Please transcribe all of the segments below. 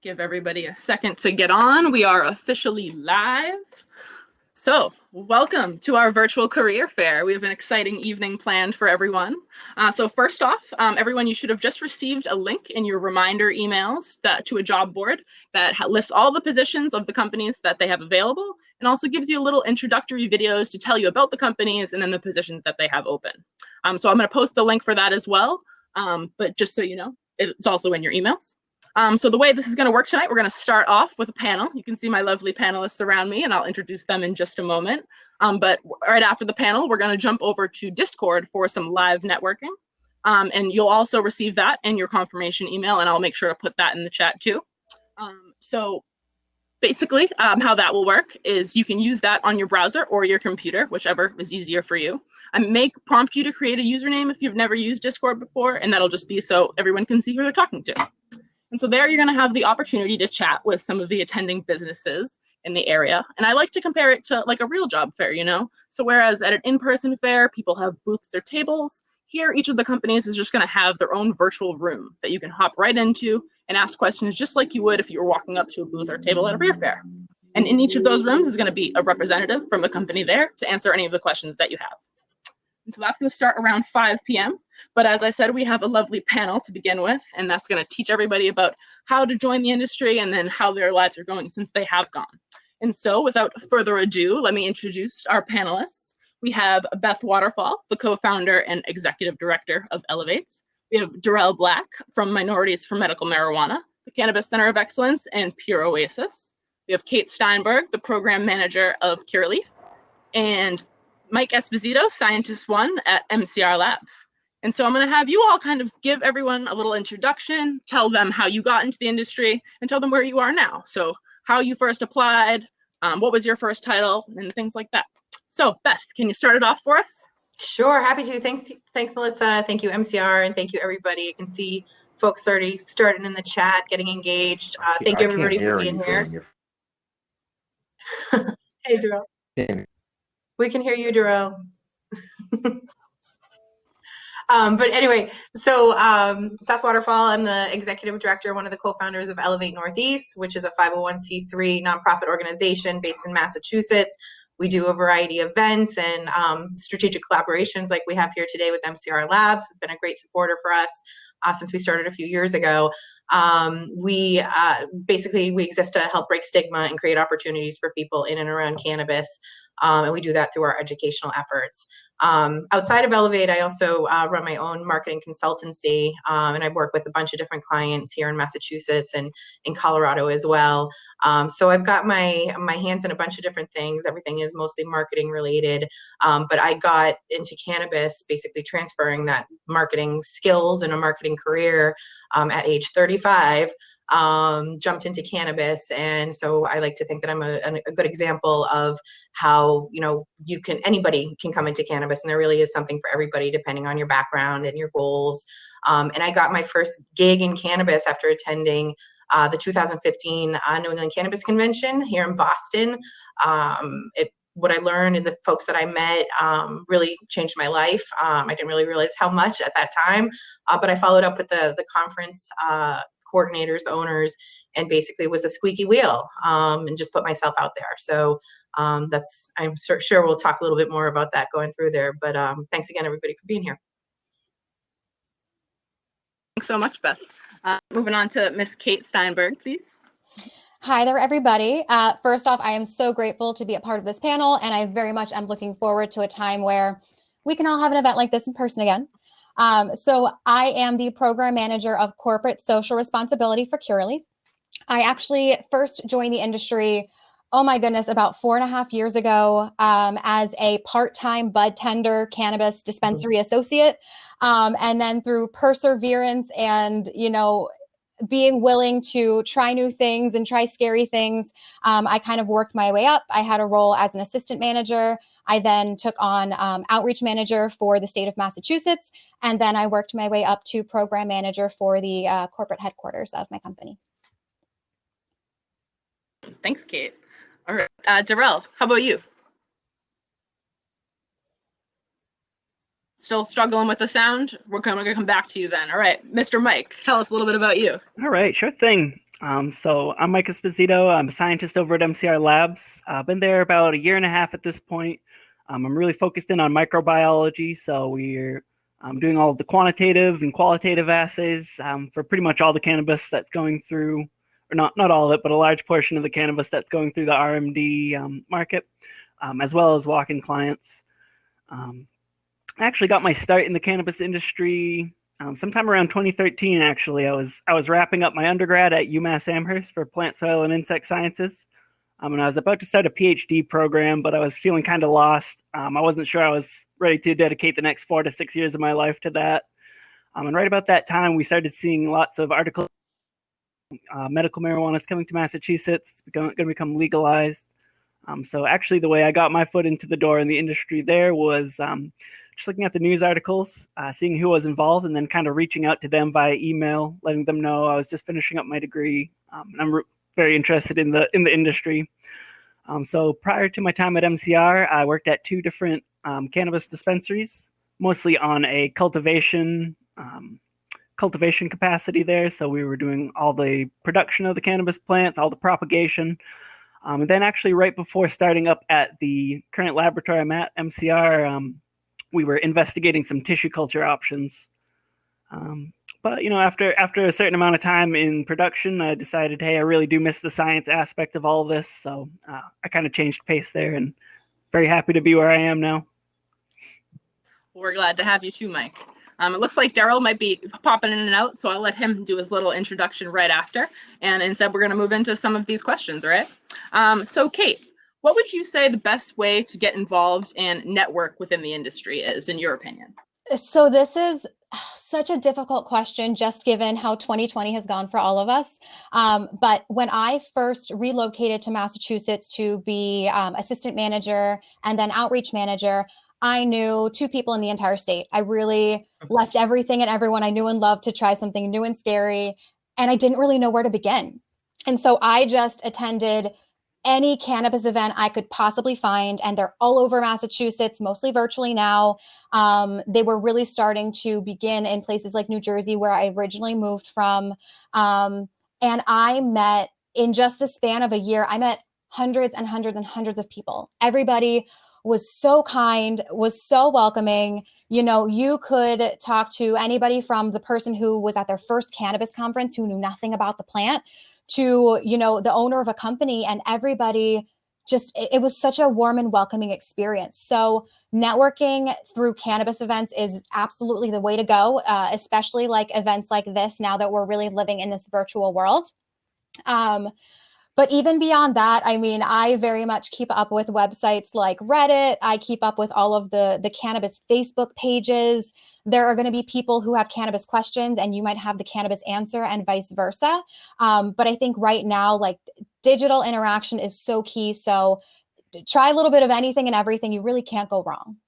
Give everybody a second to get on. We are officially live. So, welcome to our virtual career fair. We have an exciting evening planned for everyone. So first off, everyone, you should have just received a link in your reminder emails to a job board that lists all the positions of the companies that they have available, and also gives you a little introductory videos to tell you about the companies and then the positions that they have open. So I'm going to post the link for that as well, but just so you know, it's also in your emails. So the way this is going to work tonight, we're going to start off with a panel. You can see my lovely panelists around me, and I'll introduce them in just a moment. But right after the panel, we're going to jump over to Discord for some live networking. And you'll also receive that in your confirmation email, and I'll make sure to put that in the chat too. So basically, how that will work is you can use that on your browser or your computer, whichever is easier for you. I may prompt you to create a username if you've never used Discord before, and that'll just be so everyone can see who they're talking to. And so there you're going to have the opportunity to chat with some of the attending businesses in the area. And I like to compare it to like a real job fair, you know? So whereas at an in-person fair, people have booths or tables, here each of the companies is just going to have their own virtual room that you can hop right into and ask questions just like you would if you were walking up to a booth or table at a beer fair. And in each of those rooms is going to be a representative from the company there to answer any of the questions that you have. And so that's going to start around 5 p.m. But as I said, we have a lovely panel to begin with, and that's going to teach everybody about how to join the industry and then how their lives are going since they have gone. And so without further ado, let me introduce our panelists. We have Beth Waterfall, the co-founder and executive director of Elevates. We have Darrell Black from Minorities for Medical Marijuana, the Cannabis Center of Excellence, and Pure Oasis. We have Kate Steinberg, the program manager of Cureleaf, and Mike Esposito, Scientist 1 at MCR Labs. And so I'm going to have you all kind of give everyone a little introduction, tell them how you got into the industry, and tell them where you are now. So how you first applied, what was your first title, and things like that. So Beth, can you start it off for us? Sure, happy to. Thanks, Melissa. Thank you, MCR, and thank you, everybody. I can see folks already started in the chat, getting engaged. Thank you, everybody, for being here. Hey, Darrell. We can hear you, Darrell. But anyway, so Beth Waterfall, I'm the executive director, one of the co-founders of Elevate Northeast, which is a 501c3 nonprofit organization based in Massachusetts. We do a variety of events and strategic collaborations like we have here today with MCR Labs. It's been a great supporter for us since we started a few years ago. We exist to help break stigma and create opportunities for people in and around cannabis. And we do that through our educational efforts. Outside of Elevate, I also run my own marketing consultancy, and I work with a bunch of different clients here in Massachusetts and in Colorado as well. So I've got my hands in a bunch of different things. Everything is mostly marketing related, but I got into cannabis basically transferring that marketing skills and a marketing career at age 35. Jumped into cannabis, and so I like to think that I'm a good example of how anybody can come into cannabis, and there really is something for everybody depending on your background and your goals. And I got my first gig in cannabis after attending the 2015 New England Cannabis Convention here in Boston. What I learned and the folks that I met really changed my life. I didn't really realize how much at that time, but I followed up with the conference coordinators, the owners, and basically was a squeaky wheel and just put myself out there. So I'm sure we'll talk a little bit more about that going through there. But thanks again, everybody, for being here. Thanks so much, Beth. Moving on to Miss Kate Steinberg, please. Hi there, everybody. First off, I am so grateful to be a part of this panel, and I very much am looking forward to a time where we can all have an event like this in person again. So I am the program manager of corporate social responsibility for Cureleaf. I actually first joined the industry, oh my goodness, about 4.5 years ago as a part-time bud tender cannabis dispensary associate. And then through perseverance and, being willing to try new things and try scary things, I kind of worked my way up. I had a role as an assistant manager. I then took on outreach manager for the state of Massachusetts. And then I worked my way up to program manager for the corporate headquarters of my company. Thanks, Kate. All right, Darrell, how about you? Still struggling with the sound? We're going to come back to you then. All right, Mr. Mike, tell us a little bit about you. All right, sure thing. So I'm Mike Esposito. I'm a scientist over at MCR Labs. I've been there about a year and a half at this point. I'm really focused in on microbiology, so we're doing all of the quantitative and qualitative assays for pretty much all the cannabis that's going through, or not all of it, but a large portion of the cannabis that's going through the RMD market, as well as walk-in clients. I actually got my start in the cannabis industry sometime around 2013. Actually, I was wrapping up my undergrad at UMass Amherst for plant, soil, and insect sciences, and I was about to start a PhD program, but I was feeling kind of lost. I wasn't sure I was ready to dedicate the next 4 to 6 years of my life to that. And right about that time, we started seeing lots of articles. Medical marijuana is coming to Massachusetts. It's going to become legalized. So actually, the way I got my foot into the door in the industry there was just looking at the news articles, seeing who was involved, and then kind of reaching out to them via email, letting them know I was just finishing up my degree, and I'm very interested in the industry. So prior to my time at MCR, I worked at 2 different cannabis dispensaries, mostly on a cultivation capacity there. So we were doing all the production of the cannabis plants, all the propagation. And then actually right before starting up at the current laboratory I'm at, MCR, we were investigating some tissue culture options. But after a certain amount of time in production, I decided, hey, I really do miss the science aspect of all of this. So I kind of changed pace there, and very happy to be where I am now. We're glad to have you too, Mike. It looks like Daryl might be popping in and out, so I'll let him do his little introduction right after. And instead, we're going to move into some of these questions, all right? So Kate, what would you say the best way to get involved and network within the industry is, in your opinion? So this is such a difficult question, just given how 2020 has gone for all of us. But when I first relocated to Massachusetts to be assistant manager and then outreach manager, I knew 2 people in the entire state. I really left everything and everyone I knew and loved to try something new and scary. And I didn't really know where to begin. And so I just attended any cannabis event I could possibly find, and they're all over Massachusetts, mostly virtually now. They were really starting to begin in places like New Jersey, where I originally moved from. And I met, in just the span of a year, I met hundreds and hundreds and hundreds of people. Everybody was so kind, was so welcoming. You could talk to anybody from the person who was at their first cannabis conference who knew nothing about the plant to, the owner of a company, and everybody it was such a warm and welcoming experience. So networking through cannabis events is absolutely the way to go, especially like events like this, now that we're really living in this virtual world. But even beyond that, I mean, I very much keep up with websites like Reddit. I keep up with all of the cannabis Facebook pages. There are going to be people who have cannabis questions, and you might have the cannabis answer, and vice versa. But I think right now, like, digital interaction is so key. So try a little bit of anything and everything. You really can't go wrong.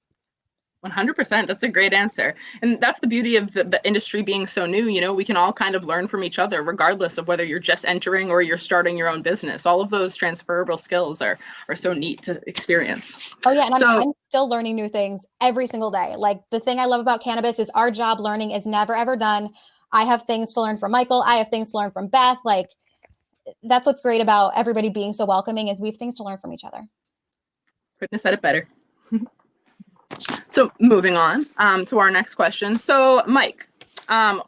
100%. That's a great answer. And that's the beauty of the industry being so new. We can all kind of learn from each other, regardless of whether you're just entering or you're starting your own business. All of those transferable skills are so neat to experience. Oh, yeah. And I'm still learning new things every single day. Like, the thing I love about cannabis is our job learning is never, ever done. I have things to learn from Michael. I have things to learn from Beth. Like, that's what's great about everybody being so welcoming, is we have things to learn from each other. Couldn't have said it better. So moving on to our next question. So Mike,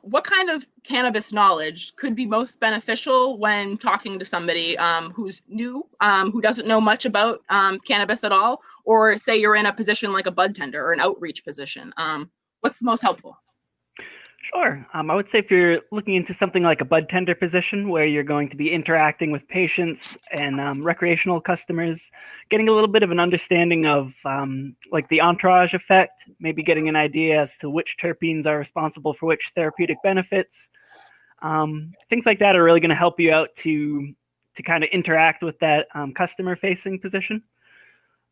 what kind of cannabis knowledge could be most beneficial when talking to somebody who's new, who doesn't know much about cannabis at all, or say you're in a position like a bud tender or an outreach position? What's the most helpful? Sure. I would say if you're looking into something like a bud tender position, where you're going to be interacting with patients and recreational customers, getting a little bit of an understanding of like the entourage effect, maybe getting an idea as to which terpenes are responsible for which therapeutic benefits. Things like that are really going to help you out to kind of interact with that customer-facing position.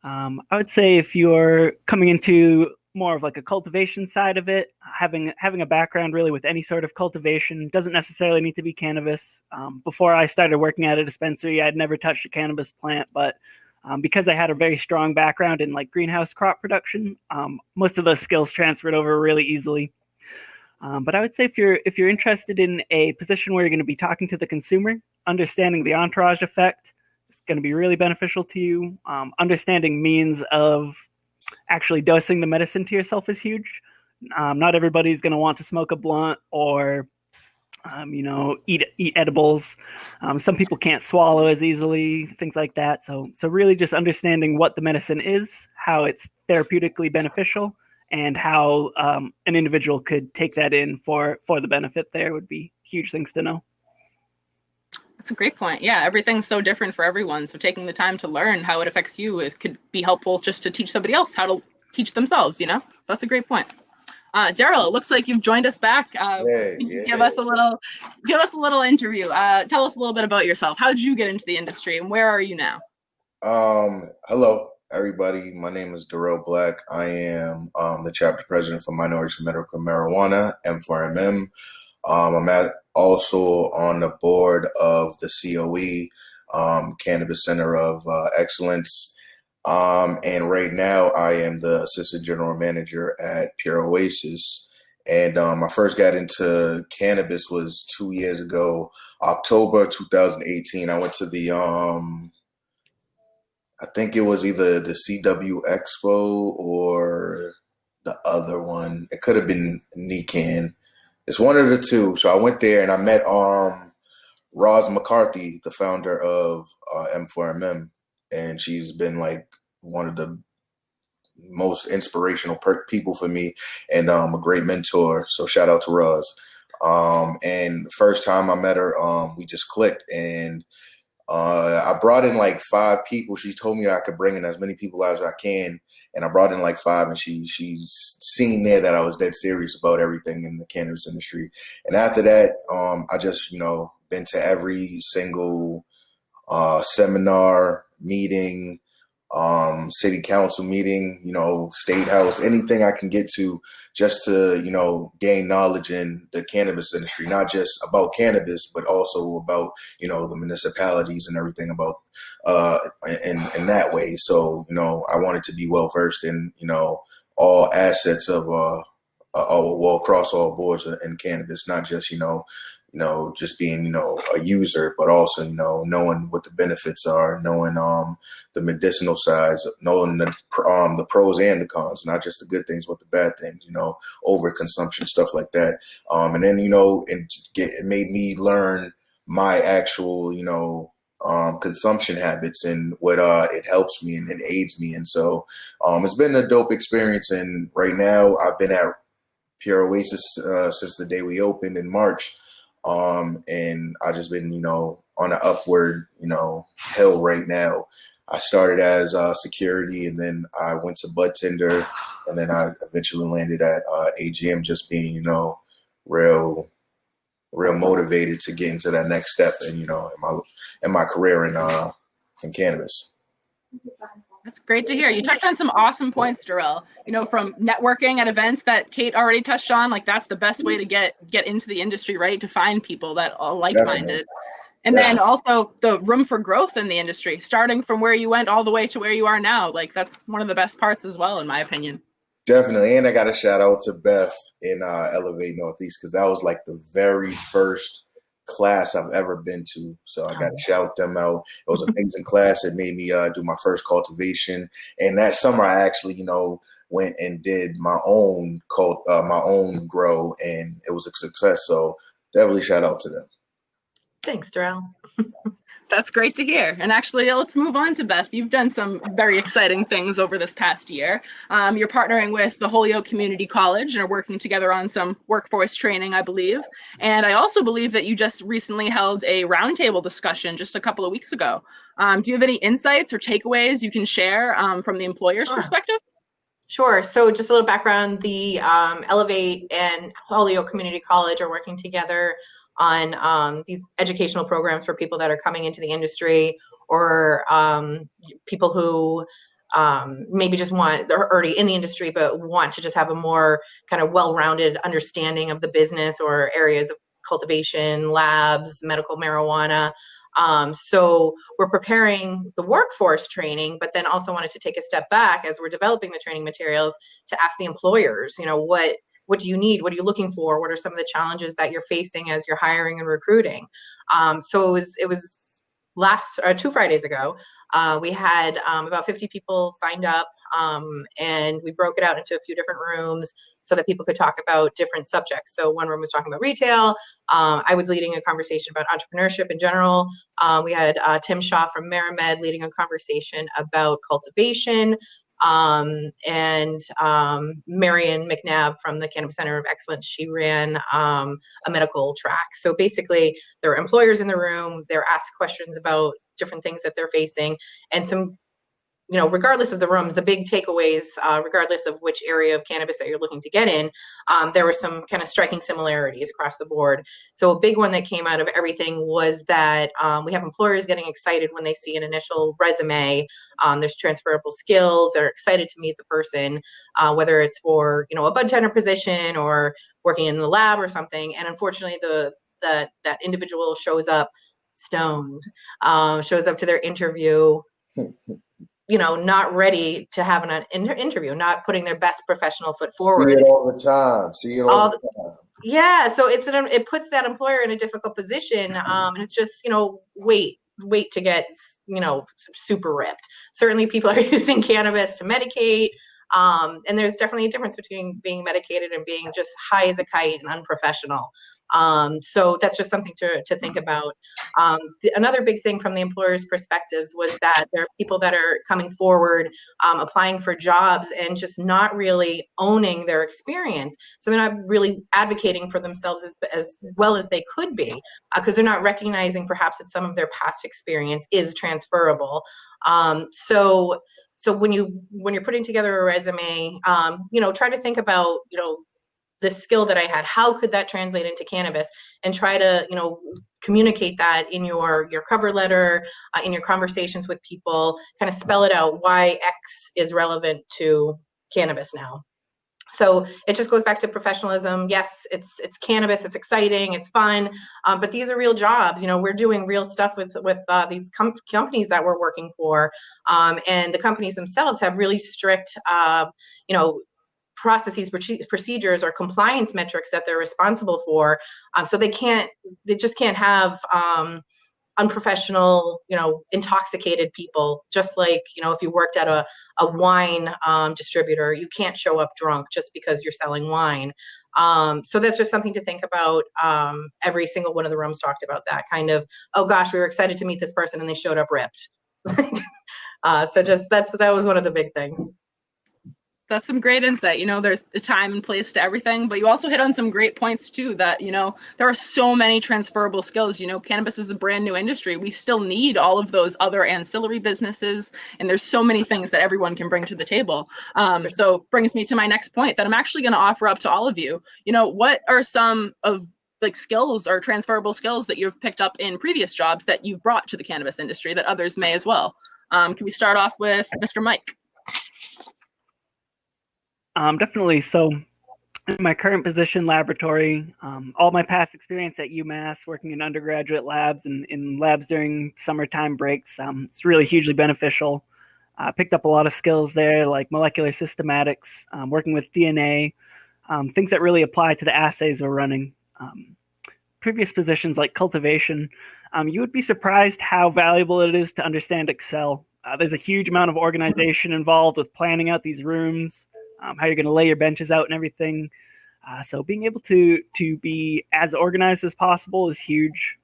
I would say if you're coming into more of like a cultivation side of it, having a background really with any sort of cultivation, doesn't necessarily need to be cannabis. Before I started working at a dispensary, I'd never touched a cannabis plant, but because I had a very strong background in like greenhouse crop production, most of those skills transferred over really easily. But I would say if you're interested in a position where you're going to be talking to the consumer, understanding the entourage effect is going to be really beneficial to you. Understanding means of actually dosing the medicine to yourself is huge. Not everybody's going to want to smoke a blunt or eat edibles. Some people can't swallow as easily, things like that. So really just understanding what the medicine is, how it's therapeutically beneficial, and how an individual could take that in for the benefit there would be huge things to know. That's a great point. Yeah, everything's so different for everyone. So taking the time to learn how it affects you could be helpful just to teach somebody else how to teach themselves, So that's a great point. Daryl, it looks like you've joined us back. Give us a little interview. Tell us a little bit about yourself. How did you get into the industry, and where are you now? Hello, everybody. My name is Daryl Black. I am the chapter president for Minorities for Medical Marijuana, M4MM. I'm also on the board of the COE, Cannabis Center of Excellence. And right now I am the assistant general manager at Pure Oasis. And I first got into cannabis was 2 years ago, October 2018. I went to the, I think it was either the CW Expo or the other one. It could have been NECAN. It's one of the two. So I went there and I met Roz McCarthy, the founder of M4MM. And she's been like one of the most inspirational people for me and a great mentor. So shout out to Roz. And the first time I met her, we just clicked, and I brought in like 5 people. She told me I could bring in as many people as I can. And I brought in like 5, and she's seen there that I was dead serious about everything in the cannabis industry. And after that, I just, been to every single seminar, meeting, city council meeting, state house, anything I can get to just to, gain knowledge in the cannabis industry, not just about cannabis, but also about, the municipalities and everything about, in that way. So, I wanted to be well versed in, all assets of, across all boards in cannabis, not just, just being, a user, but also, knowing what the benefits are, knowing the medicinal sides, knowing the pros and the cons, not just the good things, but the bad things, overconsumption, stuff like that. And then, it made me learn my actual, consumption habits and what it helps me and it aids me. And so it's been a dope experience. And right now I've been at Pure Oasis since the day we opened in March. And I just been, on an upward, hill right now. I started as security, and then I went to bud tender, and then I eventually landed at AGM, just being, real motivated to get into that next step, and in my career in cannabis. That's great to hear. You touched on some awesome points, Darrell. From networking at events that Kate already touched on, like that's the best way to get into the industry, right? To find people that are like-minded. And then also the room for growth in the industry, starting from where you went all the way to where you are now. Like that's one of the best parts as well, in my opinion. Definitely. And I got a shout out to Beth in Elevate Northeast, because that was like the very first class I've ever been to. So I got to shout them out. It was an amazing class. It made me do my first cultivation. And that summer I actually, went and did my own my own grow, and it was a success. So definitely shout out to them. Thanks, Darrell. That's great to hear. And actually, let's move on to Beth. You've done some very exciting things over this past year. You're partnering with the Holyoke Community College and are working together on some workforce training, I believe. And I also believe that you just recently held a roundtable discussion just a couple of weeks ago. Do you have any insights or takeaways you can share from the employer's perspective? Sure. So just a little background, the Elevate and Holyoke Community College are working together on these educational programs for people that are coming into the industry, or people who maybe just are already in the industry but want to just have a more kind of well-rounded understanding of the business or areas of cultivation, labs, medical marijuana. So we're preparing the workforce training, but then also wanted to take a step back as we're developing the training materials to ask the employers, what what do you need? What are you looking for? What are some of the challenges that you're facing as you're hiring and recruiting? So it was 2 Fridays ago. We had about 50 people signed up, and we broke it out into a few different rooms so that people could talk about different subjects. So one room was talking about retail. I was leading a conversation about entrepreneurship in general. We had Tim Shaw from Maramed leading a conversation about cultivation. And Marion McNabb from the Cannabis Center of Excellence, she ran a medical track. So basically, there were employers in the room. They're asked questions about different things that they're facing, and some, regardless of the rooms, the big takeaways, regardless of which area of cannabis that you're looking to get in, there were some kind of striking similarities across the board. So a big one that came out of everything was that we have employers getting excited when they see an initial resume. There's transferable skills. They're excited to meet the person, whether it's for, a bud tender position or working in the lab or something. And unfortunately, that individual shows up stoned, shows up to their interview not ready to have an interview, not putting their best professional foot forward. See it all the time. Yeah, so it puts that employer in a difficult position, and it's just wait to get super ripped. Certainly, people are using cannabis to medicate. And there's definitely a difference between being medicated and being just high as a kite and unprofessional. So that's just something to think about. Another big thing from the employer's perspectives was that there are people that are coming forward, applying for jobs and just not really owning their experience. So they're not really advocating for themselves as well as they could be, because they're not recognizing perhaps that some of their past experience is transferable. So when you're putting together a resume, try to think about, the skill that I had, how could that translate into cannabis, and try to, communicate that in your cover letter, in your conversations with people, kind of spell it out why X is relevant to cannabis now. So it just goes back to professionalism. Yes, it's cannabis, it's exciting, it's fun, but these are real jobs. We're doing real stuff with these companies that we're working for, and the companies themselves have really strict, processes, procedures, or compliance metrics that they're responsible for. So they just can't have unprofessional, intoxicated people. Just like, if you worked at a wine distributor, you can't show up drunk just because you're selling wine. So that's just something to think about. Every single one of the rooms talked about that kind of, oh gosh, we were excited to meet this person and they showed up ripped. So just that was one of the big things. That's some great insight. There's a time and place to everything, but you also hit on some great points too, that, there are so many transferable skills. Cannabis is a brand new industry. We still need all of those other ancillary businesses, and there's so many things that everyone can bring to the table. So brings me to my next point that I'm actually going to offer up to all of you. What are some of skills or transferable skills that you've picked up in previous jobs that you've brought to the cannabis industry that others may as well? Can we start off with Mr. Mike? Definitely. So in my current position, laboratory, all my past experience at UMass, working in undergraduate labs and in labs during summertime breaks, it's really hugely beneficial. I picked up a lot of skills there, like molecular systematics, working with DNA, things that really apply to the assays we're running. Previous positions like cultivation, you would be surprised how valuable it is to understand Excel. There's a huge amount of organization involved with planning out these rooms, how you're going to lay your benches out and everything. So being able to be as organized as possible is huge.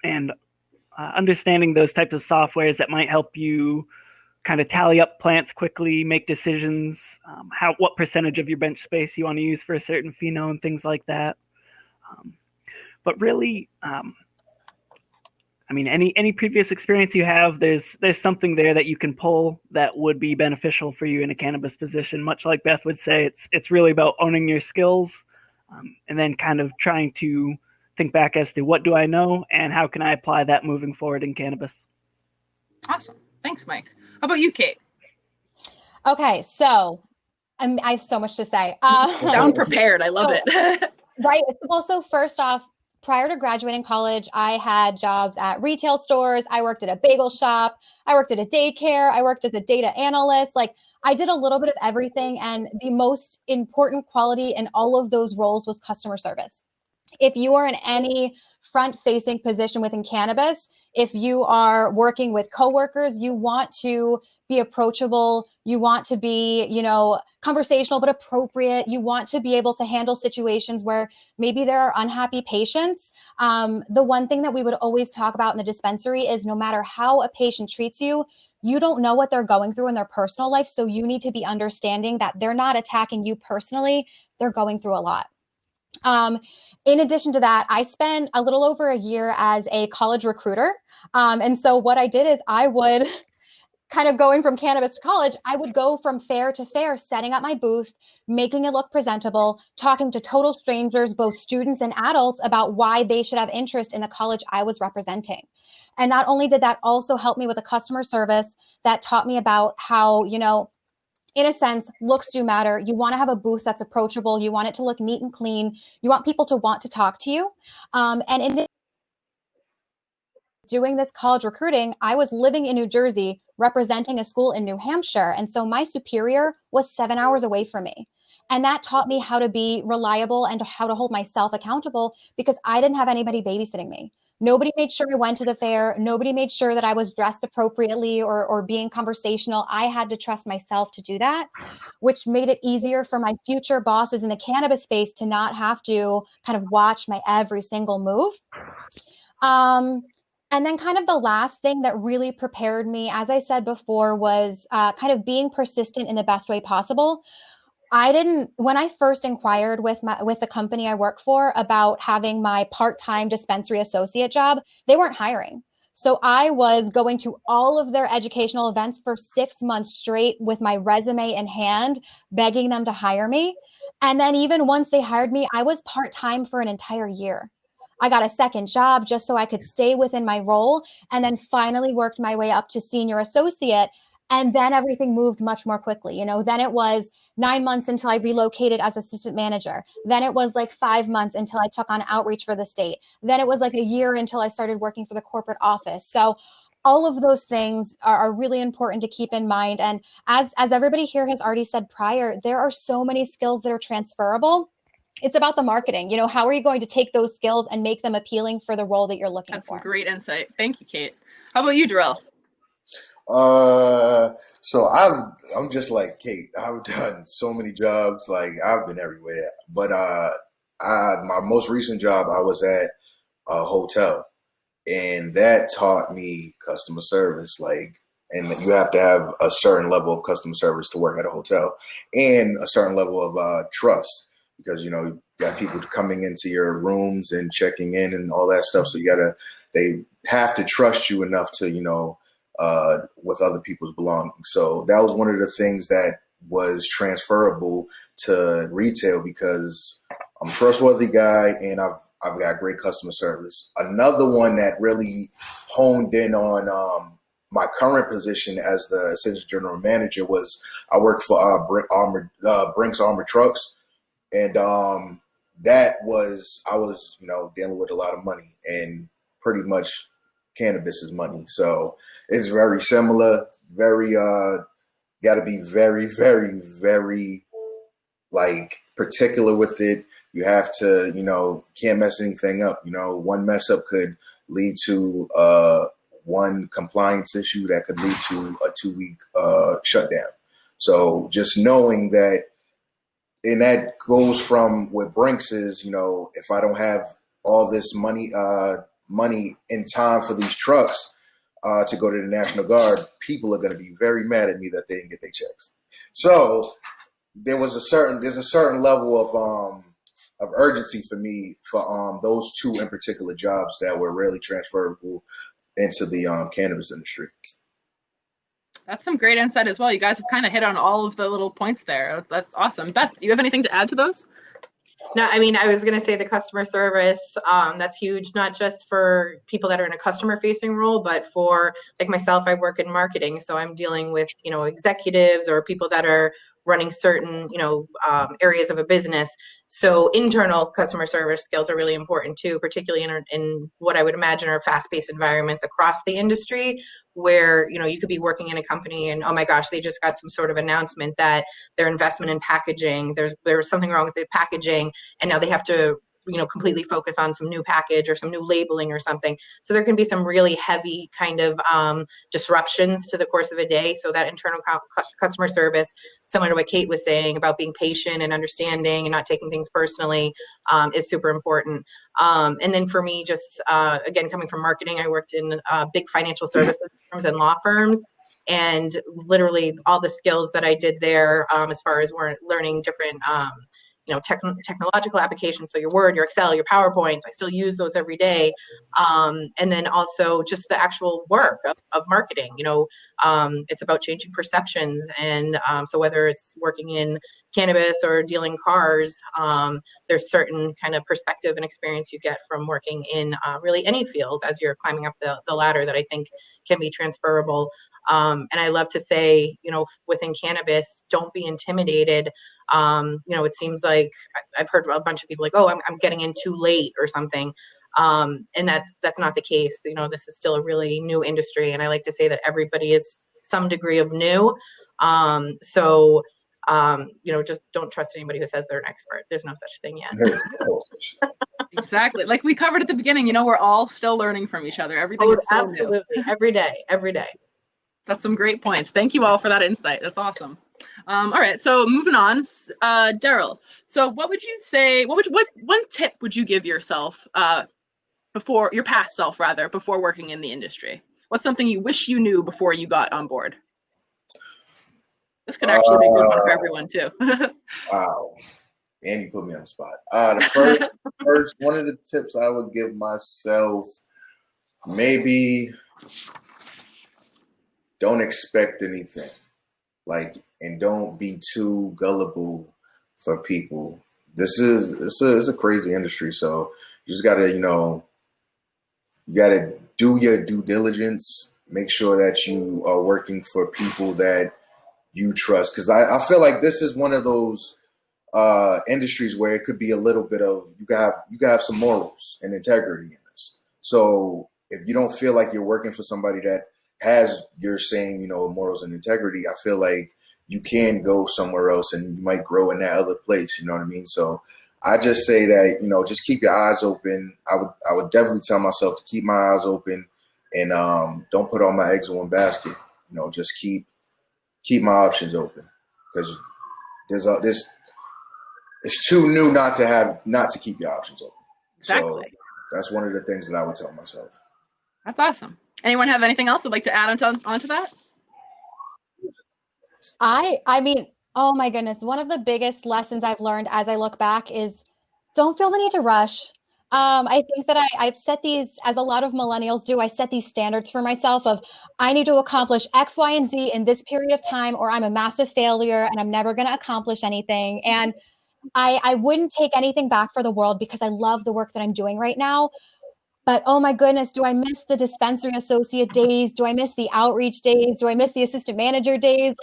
And understanding those types of softwares that might help you kind of tally up plants quickly, make decisions, what percentage of your bench space you want to use for a certain pheno and things like that. But really, any previous experience you have, there's something there that you can pull that would be beneficial for you in a cannabis position. Much like Beth would say, it's really about owning your skills, and then kind of trying to think back as to what do I know and how can I apply that moving forward in cannabis. Awesome. Thanks, Mike. How about you, Kate? Okay, so I have so much to say. Sound prepared. I love it. Right. Well, so first off, prior to graduating college, I had jobs at retail stores. I worked at a bagel shop. I worked at a daycare. I worked as a data analyst. I did a little bit of everything, and the most important quality in all of those roles was customer service. If you are in any front-facing position within cannabis, if you are working with coworkers, you want to be approachable, you want to be, conversational but appropriate. You want to be able to handle situations where maybe there are unhappy patients. The one thing that we would always talk about in the dispensary is no matter how a patient treats you, you don't know what they're going through in their personal life. So you need to be understanding that they're not attacking you personally. They're going through a lot. In addition to that, I spent a little over a year as a college recruiter. And so what I did is I would kind of going from cannabis to college, I would go from fair to fair, setting up my booth, making it look presentable, talking to total strangers, both students and adults, about why they should have interest in the college I was representing. And not only did that also help me with the customer service, that taught me about how, in a sense, looks do matter. You want to have a booth that's approachable. You want it to look neat and clean. You want people to want to talk to you. And in doing this college recruiting, I was living in New Jersey, representing a school in New Hampshire. And so my superior was 7 hours away from me. And that taught me how to be reliable and how to hold myself accountable, because I didn't have anybody babysitting me. Nobody made sure I went to the fair. Nobody made sure that I was dressed appropriately or being conversational. I had to trust myself to do that, which made it easier for my future bosses in the cannabis space to not have to kind of watch my every single move. And then kind of the last thing that really prepared me, as I said before, was kind of being persistent in the best way possible. When I first inquired with the company I work for about having my part-time dispensary associate job, they weren't hiring. So I was going to all of their educational events for 6 months straight with my resume in hand, begging them to hire me. And then even once they hired me, I was part-time for an entire year. I got a second job just so I could stay within my role, and then finally worked my way up to senior associate. And then everything moved much more quickly. Then it was 9 months until I relocated as assistant manager. Then it was like 5 months until I took on outreach for the state. Then it was like a year until I started working for the corporate office. So all of those things are really important to keep in mind. And as everybody here has already said prior, there are so many skills that are transferable. It's about the marketing. How are you going to take those skills and make them appealing for the role that you're looking for? That's some great insight. Thank you, Kate. How about you, Darrell? So I'm just like Kate. I've done so many jobs. Like, I've been everywhere. But my most recent job, I was at a hotel, and that taught me customer service. Like, and you have to have a certain level of customer service to work at a hotel, and a certain level of trust, because you got people coming into your rooms and checking in and all that stuff. So they have to trust you enough to with other people's belongings. So that was one of the things that was transferable to retail, because I'm a trustworthy guy and I've got great customer service. Another one that really honed in on my current position as the assistant general manager was I worked for Brinks Armored Trucks, and I was dealing with a lot of money, and pretty much cannabis is money. So it's very similar, very got to be very, very, very particular with it. You have to, can't mess anything up. One mess up could lead to one compliance issue that could lead to a 2-week shutdown. So just knowing that, and that goes from what Brinks is, if I don't have all this money in time for these trucks to go to the National Guard, people are going to be very mad at me that they didn't get their checks. So there's a certain level of urgency for me for those two in particular jobs that were really transferable into the cannabis industry. That's some great insight as well. You guys have kind of hit on all of the little points there. That's awesome. Beth, do you have anything to add to those? No, I mean, I was going to say the customer service, that's huge, not just for people that are in a customer facing role, but for like myself, I work in marketing. So I'm dealing with, executives or people that are running certain, areas of a business. So internal customer service skills are really important too, particularly in what I would imagine are fast-paced environments across the industry, where, you could be working in a company and, oh my gosh, they just got some sort of announcement that their investment in packaging, there's something wrong with the packaging, and now they have to completely focus on some new package or some new labeling or something. So there can be some really heavy kind of disruptions to the course of a day. So that internal customer service, similar to what Kate was saying about being patient and understanding and not taking things personally, is super important. And then for me, just again, coming from marketing, I worked in big financial services firms and law firms. And literally all the skills that I did there, as far as learning different technological applications. So your Word, your Excel, your PowerPoints, I still use those every day. And then also just the actual work of marketing, it's about changing perceptions. And so whether it's working in cannabis or dealing cars, there's certain kind of perspective and experience you get from working in really any field as you're climbing up the ladder that I think can be transferable. And I love to say, within cannabis, don't be intimidated. It seems like I've heard a bunch of people like, oh, I'm getting in too late or something. And that's not the case. This is still a really new industry. And I like to say that everybody is some degree of new. So just don't trust anybody who says they're an expert. There's no such thing yet. Exactly. Like we covered at the beginning, we're all still learning from each other. Everything is so absolutely new. Every day. That's some great points. Thank you all for that insight. That's awesome. All right, so moving on, Daryl. So what would you say, what one tip would you give yourself before, your past self rather, before working in the industry? What's something you wish you knew before you got on board? This could actually be a good one for everyone too. Wow. And you put me on the spot. The first one of the tips I would give myself, maybe don't expect anything. And don't be too gullible for people. It's a crazy industry. So you just gotta, you gotta do your due diligence. Make sure that you are working for people that you trust. Cause I feel like this is one of those industries where it could be a little bit of, you gotta have some morals and integrity in this. So if you don't feel like you're working for somebody that has your same, morals and integrity, I feel like you can go somewhere else and you might grow in that other place. You know what I mean? So I just say that, just keep your eyes open. I would definitely tell myself to keep my eyes open and don't put all my eggs in one basket. Just keep my options open, because it's too new not to keep your options open. Exactly. So that's one of the things that I would tell myself. That's awesome. Anyone have anything else they'd like to add onto that? I mean, oh my goodness. One of the biggest lessons I've learned as I look back is don't feel the need to rush. I think that I've set these, as a lot of millennials do, I set these standards for myself of I need to accomplish X, Y, and Z in this period of time, or I'm a massive failure and I'm never going to accomplish anything. And I wouldn't take anything back for the world because I love the work that I'm doing right now. But oh my goodness, do I miss the dispensary associate days? Do I miss the outreach days? Do I miss the assistant manager days?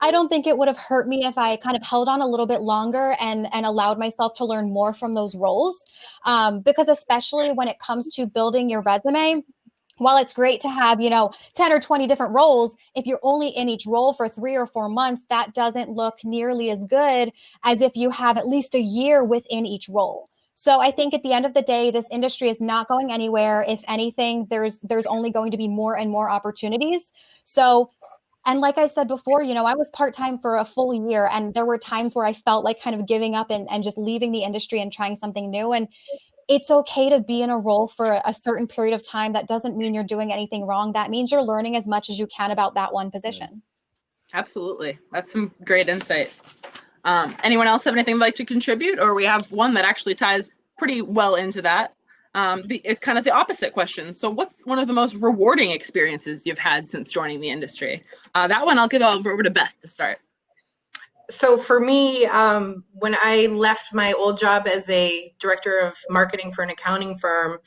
I don't think it would have hurt me if I kind of held on a little bit longer and allowed myself to learn more from those roles. Because especially when it comes to building your resume, while it's great to have, 10 or 20 different roles, if you're only in each role for 3 or 4 months, that doesn't look nearly as good as if you have at least a year within each role. So I think at the end of the day, this industry is not going anywhere. If anything, there's only going to be more and more opportunities. So, and like I said before, I was part-time for a full year, and there were times where I felt like kind of giving up and just leaving the industry and trying something new. And it's okay to be in a role for a certain period of time. That doesn't mean you're doing anything wrong. That means you're learning as much as you can about that one position. Absolutely. That's some great insight. Anyone else have anything they'd like to contribute? Or we have one that actually ties pretty well into that. It's kind of the opposite question. So what's one of the most rewarding experiences you've had since joining the industry? That one I'll give over to Beth to start. So for me, when I left my old job as a director of marketing for an accounting firm,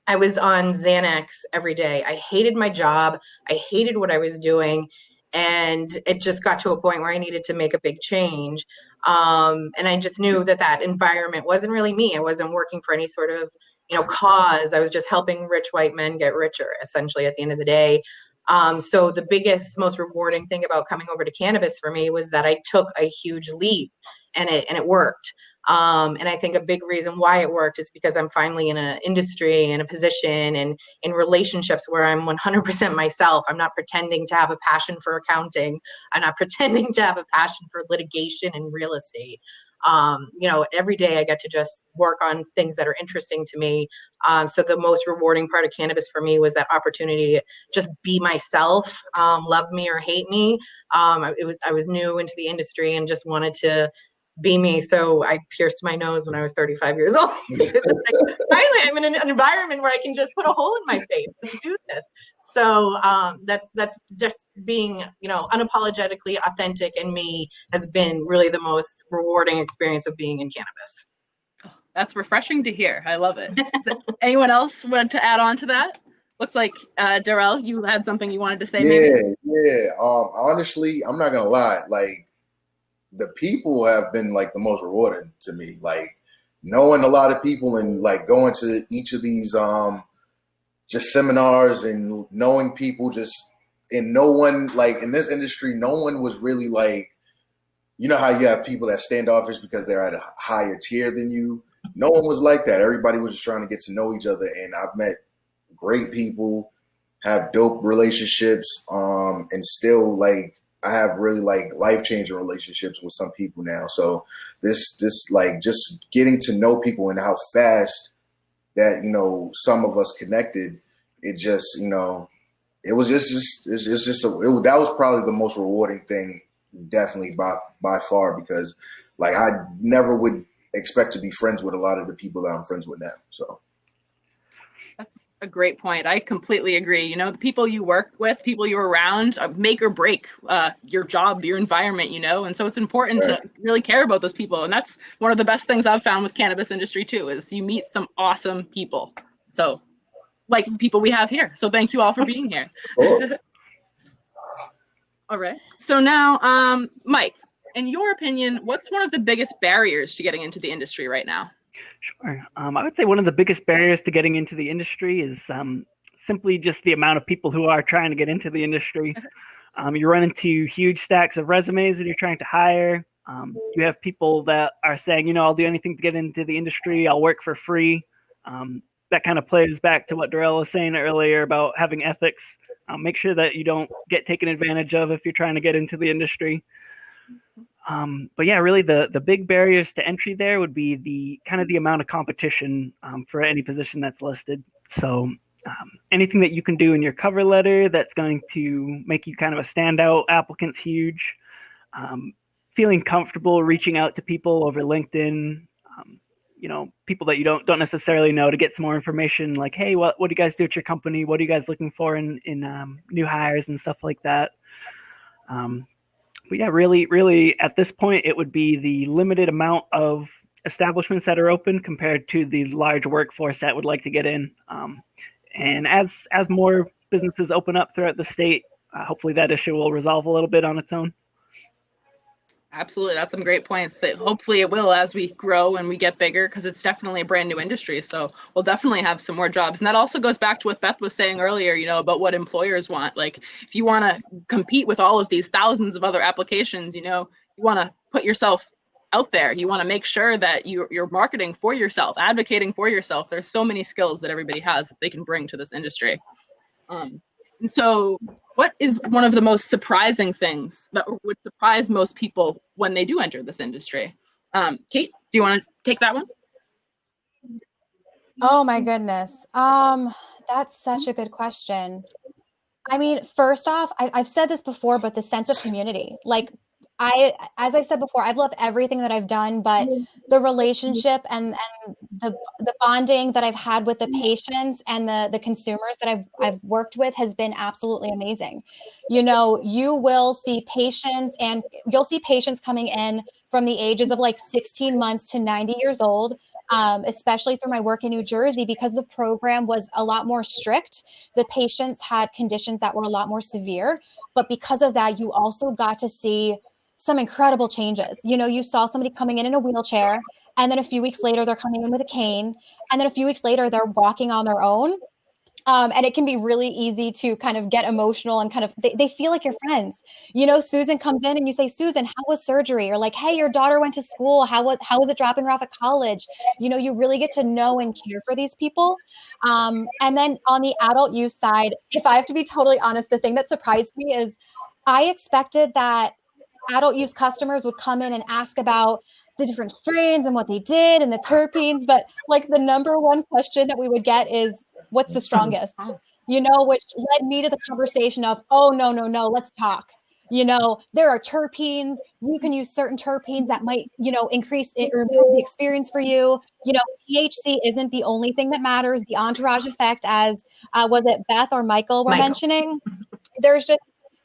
I was on Xanax every day. I hated my job. I hated what I was doing. And it just got to a point where I needed to make a big change. And I just knew that environment wasn't really me. I wasn't working for any sort of, cause. I was just helping rich white men get richer, essentially, at the end of the day. So the biggest, most rewarding thing about coming over to cannabis for me was that I took a huge leap, and it worked. And I think a big reason why it worked is because I'm finally in an industry, in a position, and in relationships where I'm 100% myself. I'm not pretending to have a passion for accounting. I'm not pretending to have a passion for litigation and real estate. Every day I get to just work on things that are interesting to me. So the most rewarding part of cannabis for me was that opportunity to just be myself, love me or hate me. I was new into the industry and just wanted to be me. So I pierced my nose when I was 35 years old. Finally, I'm in an environment where I can just put a hole in my face. Let's do this. So that's just being, unapologetically authentic, and me has been really the most rewarding experience of being in cannabis. That's refreshing to hear. I love it. Anyone else want to add on to that? Looks like Darrell, you had something you wanted to say. Yeah. Honestly, I'm not gonna lie. Like, the people have been like the most rewarding to me. Like, knowing a lot of people and like going to each of these just seminars and knowing people, and no one, like, in this industry, no one was really like, how you have people that standoffish because they're at a higher tier than you. No one was like that. Everybody was just trying to get to know each other, and I've met great people, have dope relationships, and still, like, I have really like life-changing relationships with some people now. So this like just getting to know people and how fast that, some of us connected, it just, it was that was probably the most rewarding thing, definitely by far, because like I never would expect to be friends with a lot of the people that I'm friends with now. So that's a great point. I completely agree. The people you work with, people you're around, make or break your job, your environment, and so it's important to really care about those people. And that's one of the best things I've found with cannabis industry too, is you meet some awesome people. So like the people we have here. So thank you all for being here. cool. All right. So now, Mike, in your opinion, what's one of the biggest barriers to getting into the industry right now? Sure. I would say one of the biggest barriers to getting into the industry is simply just the amount of people who are trying to get into the industry. You run into huge stacks of resumes when you're trying to hire. You have people that are saying, I'll do anything to get into the industry. I'll work for free. That kind of plays back to what Darrell was saying earlier about having ethics. Make sure that you don't get taken advantage of if you're trying to get into the industry. But yeah, really the big barriers to entry there would be the amount of competition for any position that's listed. So anything that you can do in your cover letter that's going to make you kind of a standout applicant's huge. Feeling comfortable reaching out to people over LinkedIn, people that you don't necessarily know, to get some more information, like, hey, what do you guys do at your company? What are you guys looking for in new hires and stuff like that? But yeah, really at this point, it would be the limited amount of establishments that are open compared to the large workforce that would like to get in. And as more businesses open up throughout the state, hopefully that issue will resolve a little bit on its own. Absolutely. That's some great points. Hopefully it will as we grow and we get bigger, because it's definitely a brand new industry. So we'll definitely have some more jobs. And that also goes back to what Beth was saying earlier, about what employers want. Like, if you want to compete with all of these thousands of other applications, you want to put yourself out there. You want to make sure that you're marketing for yourself, advocating for yourself. There's so many skills that everybody has that they can bring to this industry. And so what is one of the most surprising things that would surprise most people when they do enter this industry? Kate, do you want to take that one? Oh my goodness. That's such a good question. I mean, first off, I've said this before, but the sense of community, like, as I've said before, I've loved everything that I've done, but the relationship and the bonding that I've had with the patients and the consumers that I've worked with has been absolutely amazing. You will see patients, and you'll see patients coming in from the ages of like 16 months to 90 years old, especially through my work in New Jersey, because the program was a lot more strict. The patients had conditions that were a lot more severe, but because of that, you also got to see some incredible changes. You saw somebody coming in a wheelchair, and then a few weeks later, they're coming in with a cane, and then a few weeks later, they're walking on their own. And it can be really easy to kind of get emotional and kind of, they feel like your friends. Susan comes in and you say, Susan, how was surgery? Or like, hey, your daughter went to school. How was it dropping her off at college? You really get to know and care for these people. And then on the adult use side, if I have to be totally honest, the thing that surprised me is I expected that adult use customers would come in and ask about the different strains and what they did and the terpenes. But like the number one question that we would get is, what's the strongest? Which led me to the conversation of, oh, no, let's talk. There are terpenes. You can use certain terpenes that might, increase it or improve the experience for you. THC isn't the only thing that matters. The entourage effect, as was it Beth or Michael were mentioning? There's just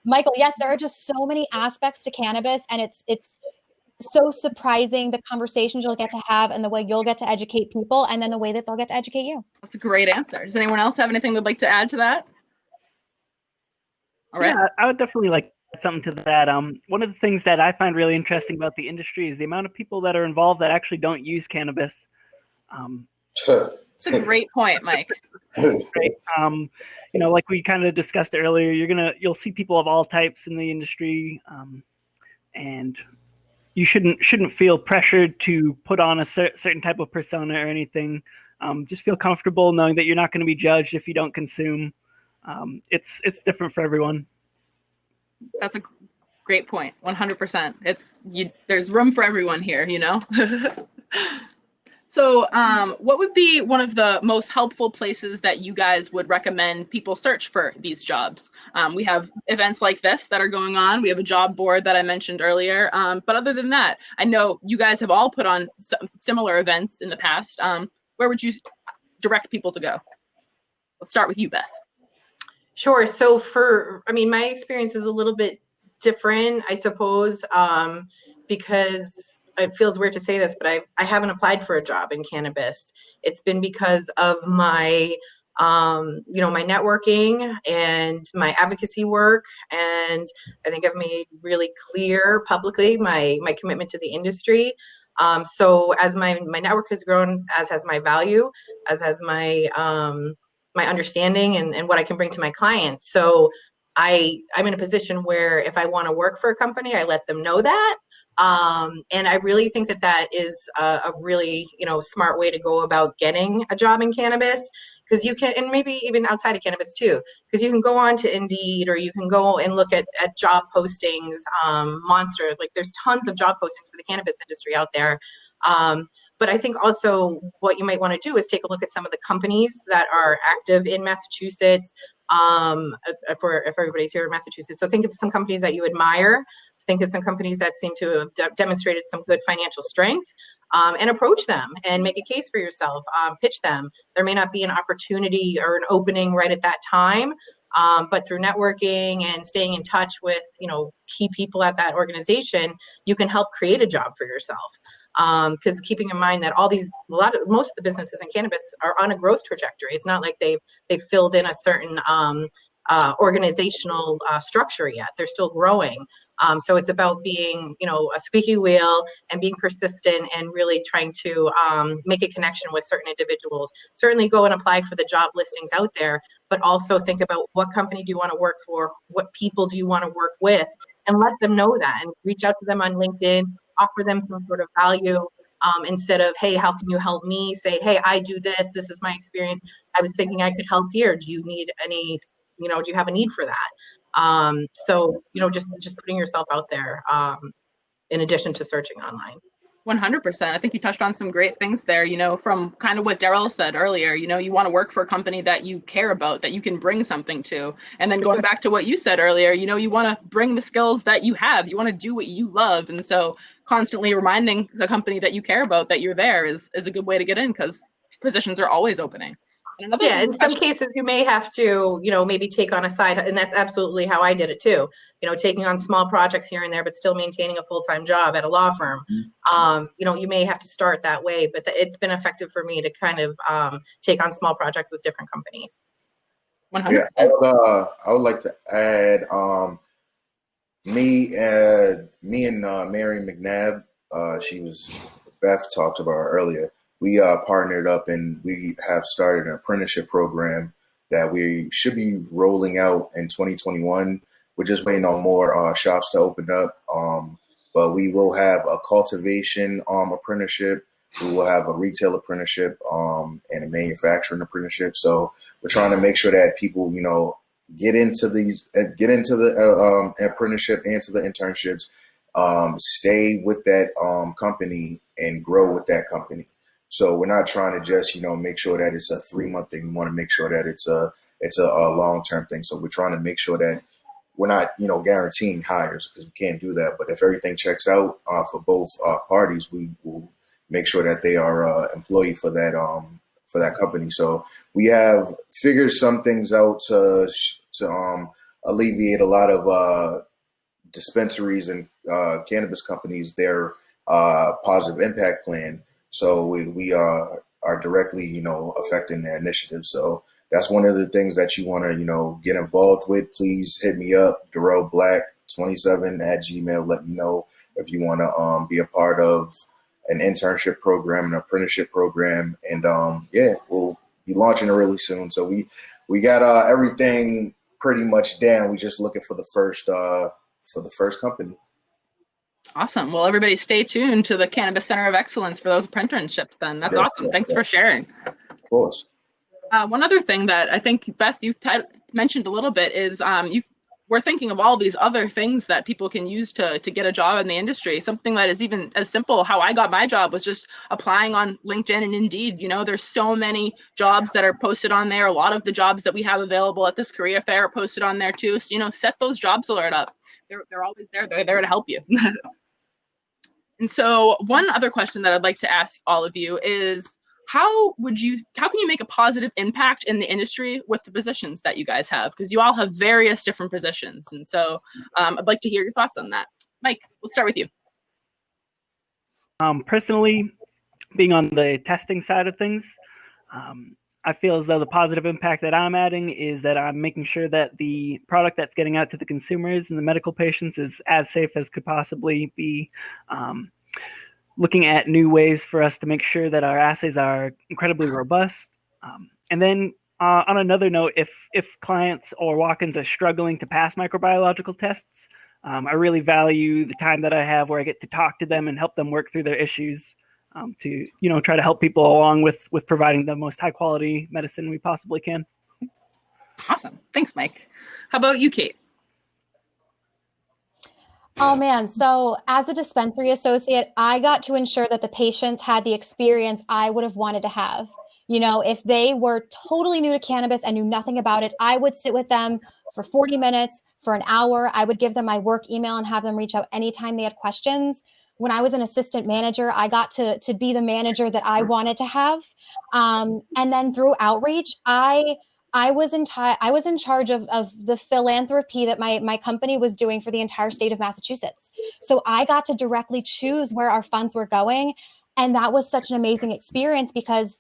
Michael. Yes, there are just so many aspects to cannabis, and it's so surprising the conversations you'll get to have and the way you'll get to educate people, and then the way that they'll get to educate you. That's a great answer. Does anyone else have anything they'd like to add to that? All right. Yeah, I would definitely like something to that. One of the things that I find really interesting about the industry is the amount of people that are involved that actually don't use cannabis. It's a great point, Mike. Right. Like we kind of discussed earlier, you'll see people of all types in the industry, and you shouldn't feel pressured to put on a certain type of persona or anything. Just feel comfortable knowing that you're not going to be judged if you don't consume. It's different for everyone. That's a great point. 100%. There's room for everyone here, So what would be one of the most helpful places that you guys would recommend people search for these jobs? We have events like this that are going on. We have a job board that I mentioned earlier. But other than that, I know you guys have all put on similar events in the past. Where would you direct people to go? Let's start with you, Beth. Sure. So my experience is a little bit different, I suppose, because it feels weird to say this, but I haven't applied for a job in cannabis. It's been because of my, my networking and my advocacy work. And I think I've made really clear publicly my commitment to the industry. So as my network has grown, as has my value, as has my understanding and what I can bring to my clients. So I'm in a position where if I want to work for a company, I let them know that. And I really think that is a really, smart way to go about getting a job in cannabis, because you can, and maybe even outside of cannabis too, because you can go on to Indeed, or you can go and look at job postings, Monster, like there's tons of job postings for the cannabis industry out there. But I think also what you might want to do is take a look at some of the companies that are active in Massachusetts. If everybody's here in Massachusetts, so think of some companies that you admire. Think of some companies that seem to have demonstrated some good financial strength, and approach them and make a case for yourself. Pitch them. There may not be an opportunity or an opening right at that time, but through networking and staying in touch with key people at that organization, you can help create a job for yourself. Because keeping in mind that most of the businesses in cannabis are on a growth trajectory. It's not like they've filled in a certain organizational structure yet. They're still growing. So it's about being, a squeaky wheel and being persistent and really trying to make a connection with certain individuals. Certainly go and apply for the job listings out there, but also think about what company do you want to work for? What people do you want to work with? And let them know that, and reach out to them on LinkedIn, offer them some sort of value, instead of, hey, how can you help me? Say, hey, I do this. This is my experience. I was thinking I could help here. Do you need any, do you have a need for that? So, just putting yourself out there, in addition to searching online. 100%. I think you touched on some great things there, from kind of what Daryl said earlier. You want to work for a company that you care about, that you can bring something to. And then going back to what you said earlier, you want to bring the skills that you have. You want to do what you love. And so constantly reminding the company that you care about that you're there is a good way to get in, because positions are always opening. Another Yeah, in some cases you may have to, maybe take on a side, and that's absolutely how I did it too. Taking on small projects here and there, but still maintaining a full-time job at a law firm. You may have to start that way, but it's been effective for me to kind of take on small projects with different companies. 100%. Yeah, I would like to add me and Mary McNabb. Beth talked about her earlier. We partnered up and we have started an apprenticeship program that we should be rolling out in 2021. We're just waiting on more shops to open up. But we will have a cultivation apprenticeship. We will have a retail apprenticeship and a manufacturing apprenticeship. So we're trying to make sure that people, get into the apprenticeship and to the internships, stay with that company and grow with that company. So we're not trying to just, make sure that it's a 3-month thing. We want to make sure that it's a long-term thing. So we're trying to make sure that we're not, guaranteeing hires, because we can't do that. But if everything checks out for both parties, we will make sure that they are employee for that company. So we have figured some things out to alleviate a lot of dispensaries and cannabis companies their positive impact plan. So we are directly, affecting their initiative. So that's one of the things that you want to, get involved with. Please hit me up, darrellblack27@gmail. Let me know if you want to be a part of an internship program, an apprenticeship program, and we'll be launching it really soon. So we got everything pretty much down. We're just looking for the first company. Awesome. Well, everybody stay tuned to the Cannabis Center of Excellence for those apprenticeships then. That's awesome. Thanks for sharing. Of course. One other thing that I think, Beth, you mentioned a little bit is we're thinking of all these other things that people can use to get a job in the industry. Something that is even as simple, how I got my job was just applying on LinkedIn and Indeed. There's so many jobs that are posted on there. A lot of the jobs that we have available at this career fair are posted on there too. So, set those jobs alert up. They're always there. They're there to help you. And so one other question that I'd like to ask all of you is, how can you make a positive impact in the industry with the positions that you guys have? Because you all have various different positions. And so I'd like to hear your thoughts on that. Mike, let's start with you. Personally, being on the testing side of things, I feel as though the positive impact that I'm adding is that I'm making sure that the product that's getting out to the consumers and the medical patients is as safe as could possibly be. Looking at new ways for us to make sure that our assays are incredibly robust. And then on another note, if clients or walk-ins are struggling to pass microbiological tests, I really value the time that I have where I get to talk to them and help them work through their issues to try to help people along with providing the most high quality medicine we possibly can. Awesome. Thanks, Mike. How about you, Kate? Oh man, so as a dispensary associate, I got to ensure that the patients had the experience I would have wanted to have. If they were totally new to cannabis and knew nothing about it, I would sit with them for 40 minutes, for an hour. I would give them my work email and have them reach out anytime they had questions. When I was an assistant manager, I got to be the manager that I wanted to have. And then through outreach, I was in charge of the philanthropy that my company was doing for the entire state of Massachusetts. So I got to directly choose where our funds were going. And that was such an amazing experience, because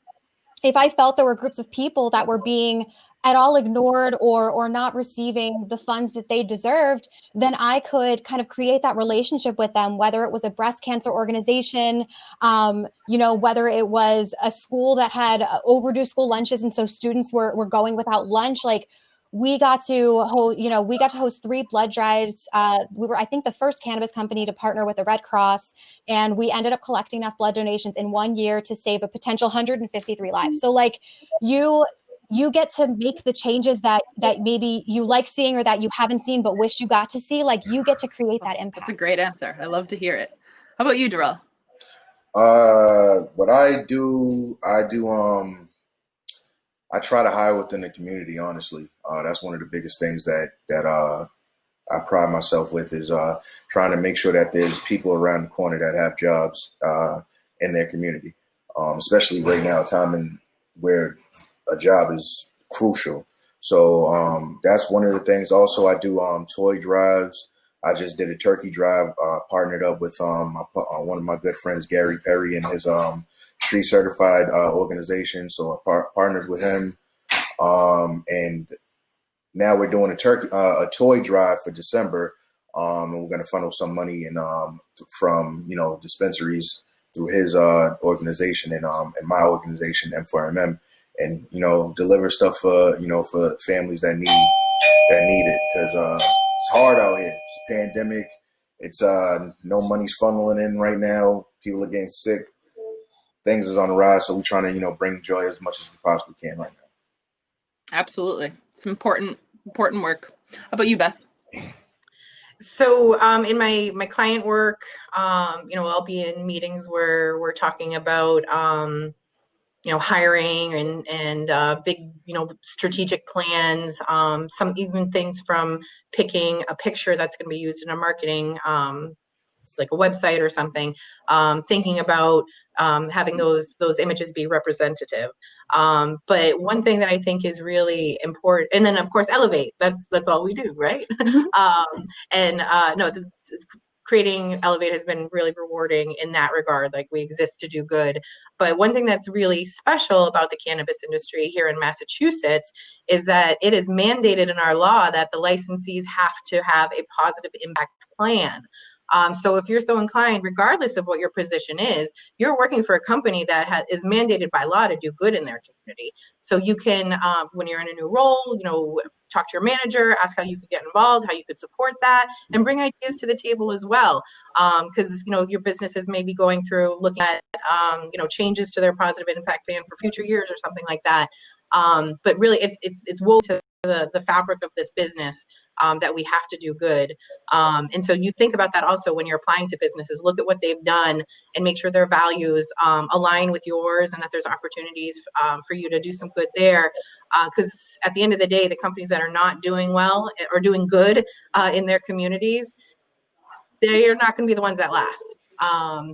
if I felt there were groups of people that were being at all ignored or not receiving the funds that they deserved, then I could kind of create that relationship with them, whether it was a breast cancer organization, whether it was a school that had overdue school lunches. And so students were going without lunch. Like we got to host 3 blood drives. We were, I think, the first cannabis company to partner with the Red Cross, and we ended up collecting enough blood donations in 1 year to save a potential 153 lives. So like you get to make the changes that maybe you like seeing or that you haven't seen but wish you got to see. Like you get to create that impact. That's a great answer. I love to hear it. How about you, Darrell? What I do, I try to hire within the community, honestly. That's one of the biggest things that I pride myself with, is trying to make sure that there's people around the corner that have jobs in their community, especially right now, a time where a job is crucial. So that's one of the things. Also, I do toy drives. I just did a turkey drive, partnered up with one of my good friends, Gary Perry, and his tree certified organization. So I partnered with him, and now we're doing a toy drive for December, and we're going to funnel some money in from dispensaries through his organization and my organization M4MM, and deliver stuff for families that need it, because it's hard out here. It's a pandemic. It's no money's funneling in right now. People are getting sick. Things is on the rise, so we're trying to bring joy as much as we possibly can right now. Absolutely. It's important work. How about you, Beth? So in my client work, I'll be in meetings where we're talking about hiring and big strategic plans. Some even things from picking a picture that's going to be used in a marketing like a website or something, thinking about having those images be representative. But one thing that I think is really important, and then of course Elevate. That's all we do, right? Creating Elevate has been really rewarding in that regard. Like, we exist to do good. But one thing that's really special about the cannabis industry here in Massachusetts is that it is mandated in our law that the licensees have to have a positive impact plan. So if you're so inclined, regardless of what your position is, you're working for a company that is mandated by law to do good in their community. So you can, when you're in a new role, talk to your manager, ask how you could get involved, how you could support that, and bring ideas to the table as well. Because your businesses may be going through looking at changes to their positive impact plan for future years or something like that. But really, it's woven to the fabric of this business that we have to do good. And so you think about that also when you're applying to businesses. Look at what they've done and make sure their values align with yours, and that there's opportunities for you to do some good there. Because at the end of the day, the companies that are not doing well or doing good in their communities, they are not going to be the ones that last.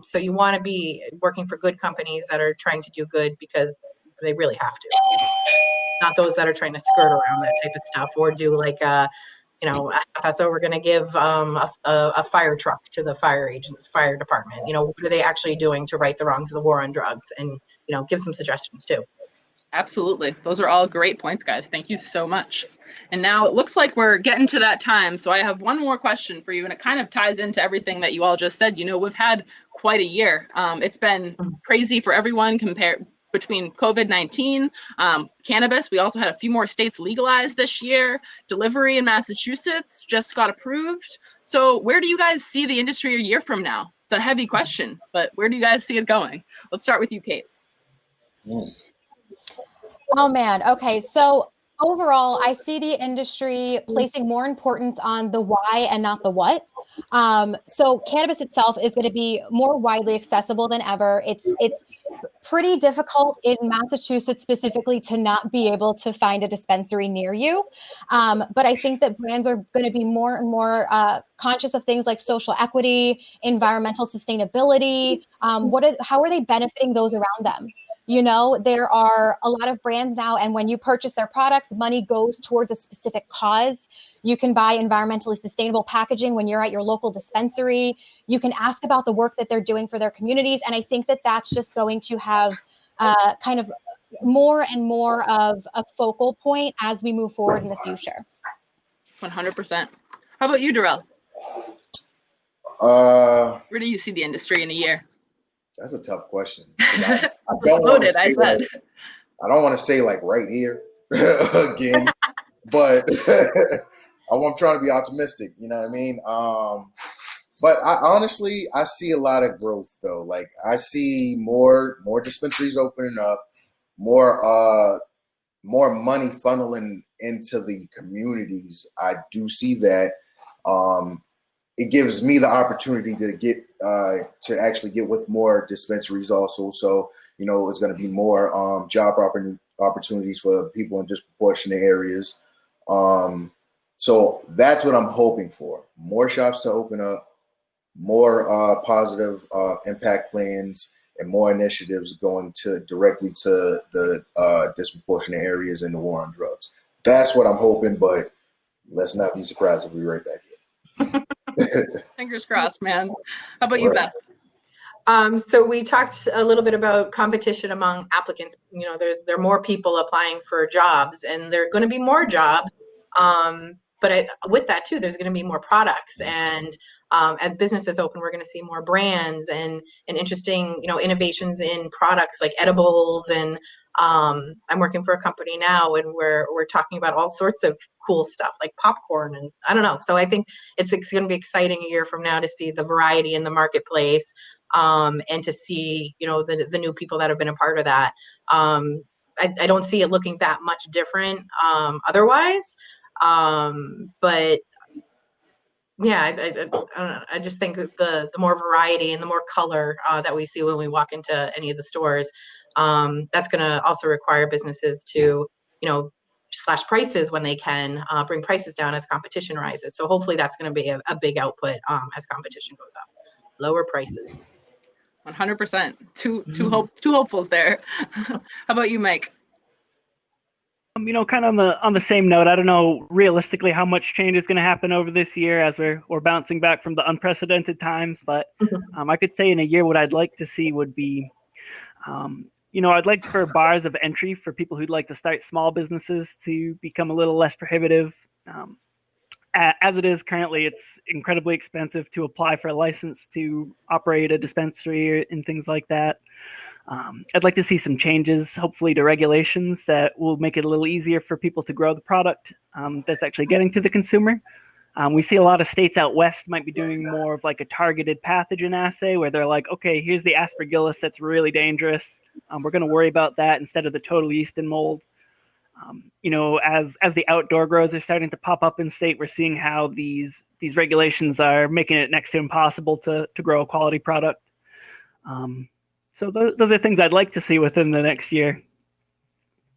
So you want to be working for good companies that are trying to do good because they really have to. Not those that are trying to skirt around that type of stuff or do like so we're going to give a fire truck to the fire department. What are they actually doing to right the wrongs of the war on drugs? And give some suggestions too. Absolutely. Those are all great points, guys. Thank you so much. And now it looks like we're getting to that time. So I have one more question for you, and it kind of ties into everything that you all just said. We've had quite a year. It's been crazy for everyone between COVID-19, cannabis. We also had a few more states legalized this year. Delivery in Massachusetts just got approved. So where do you guys see the industry a year from now? It's a heavy question, but where do you guys see it going? Let's start with you, Kate. Oh man. Okay. So overall, I see the industry placing more importance on the why and not the what. So cannabis itself is going to be more widely accessible than ever. It's pretty difficult in Massachusetts specifically to not be able to find a dispensary near you. But I think that brands are going to be more and more conscious of things like social equity, environmental sustainability. How are they benefiting those around them? There are a lot of brands now, and when you purchase their products, money goes towards a specific cause. You can buy environmentally sustainable packaging when you're at your local dispensary. You can ask about the work that they're doing for their communities. And I think that that's just going to have kind of more and more of a focal point as we move forward in the future. 100%. How about you, Darrell? Where do you see the industry in a year? That's a tough question. I don't want to say like right here again, but I'm trying to be optimistic. You know what I mean? But I see a lot of growth though. Like, I see more dispensaries opening up, more money funneling into the communities. I do see that. It gives me the opportunity to get to actually get with more dispensaries also. So, it's going to be more job opportunities for people in disproportionate areas. So that's what I'm hoping for. More shops to open up, more positive impact plans, and more initiatives going directly to the disproportionate areas in the war on drugs. That's what I'm hoping, but let's not be surprised if we're right back here. Fingers crossed, man. How about you, Right. Beth? So we talked a little bit about competition among applicants. You know, there are more people applying for jobs, and there are going to be more jobs. But with that too, there's going to be more products, and as businesses open, we're going to see more brands and interesting, you know, innovations in products like edibles. And I'm working for a company now, and we're talking about all sorts of cool stuff like popcorn, and I don't know. So I think it's going to be exciting a year from now to see the variety in the marketplace. And to see, you know, the new people that have been a part of that. I don't see it looking that much different otherwise. But yeah, I don't know. I just think the more variety and the more color that we see when we walk into any of the stores, that's going to also require businesses to, you know, slash prices when they can, bring prices down as competition rises. So hopefully that's going to be a big output as competition goes up. Lower prices. 100%. Two hopefuls there. How about you, Mike? You know, kind of on the same note, I don't know realistically how much change is going to happen over this year as we're bouncing back from the unprecedented times. But I could say in a year what I'd like to see would be, you know, I'd like for bars of entry for people who'd like to start small businesses to become a little less prohibitive. As it is currently, it's incredibly expensive to apply for a license to operate a dispensary and things like that. I'd like to see some changes, hopefully, to regulations that will make it a little easier for people to grow the product that's actually getting to the consumer. We see a lot of states out west might be doing more of like a targeted pathogen assay where they're like, okay, here's the aspergillus that's really dangerous. We're going to worry about that instead of the total yeast and mold. You know, as the outdoor grows are starting to pop up in state, we're seeing how these regulations are making it next to impossible to grow a quality product. So those are things I'd like to see within the next year.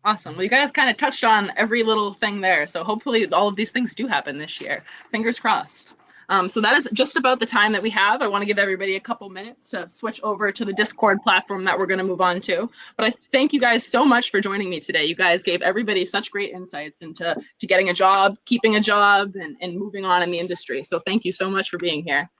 Awesome. Well, you guys kind of touched on every little thing there. So hopefully all of these things do happen this year. Fingers crossed. So that is just about the time that we have. I want to give everybody a couple minutes to switch over to the Discord platform that we're going to move on to. But I thank you guys so much for joining me today. You guys gave everybody such great insights into getting a job, keeping a job, and moving on in the industry. So thank you so much for being here.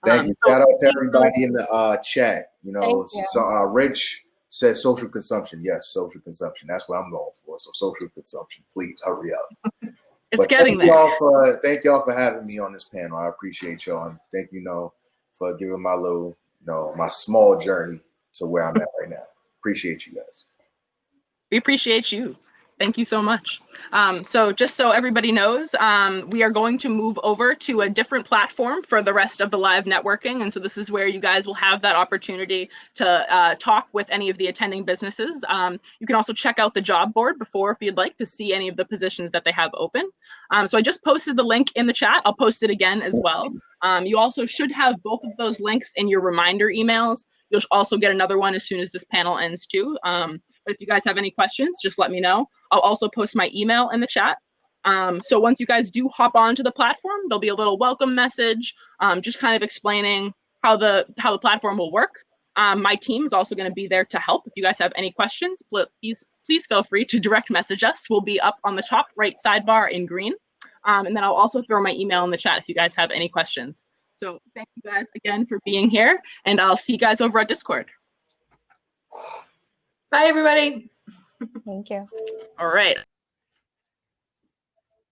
Thank you. Shout out to everybody in the chat. You know, so Rich says social consumption. Yes, social consumption. That's what I'm going for. So social consumption. Please hurry up. It's getting there. Thank y'all for having me on this panel. I appreciate y'all, and thank you, for giving my little, my small journey to where I'm at right now. Appreciate you guys. We appreciate you. Thank you so much. So just so everybody knows, we are going to move over to a different platform for the rest of the live networking. And so this is where you guys will have that opportunity to talk with any of the attending businesses. You can also check out the job board before if you'd like to see any of the positions that they have open. So I just posted the link in the chat. I'll post it again as well. You also should have both of those links in your reminder emails. You'll also get another one as soon as this panel ends too. But if you guys have any questions, just let me know. I'll also post my email in the chat. So once you guys do hop onto the platform, there'll be a little welcome message, just kind of explaining how the platform will work. My team is also going to be there to help. If you guys have any questions, please feel free to direct message us. We'll be up on the top right sidebar in green. And then I'll also throw my email in the chat if you guys have any questions. So thank you guys again for being here, and I'll see you guys over at Discord. Bye, everybody. Thank you. All right.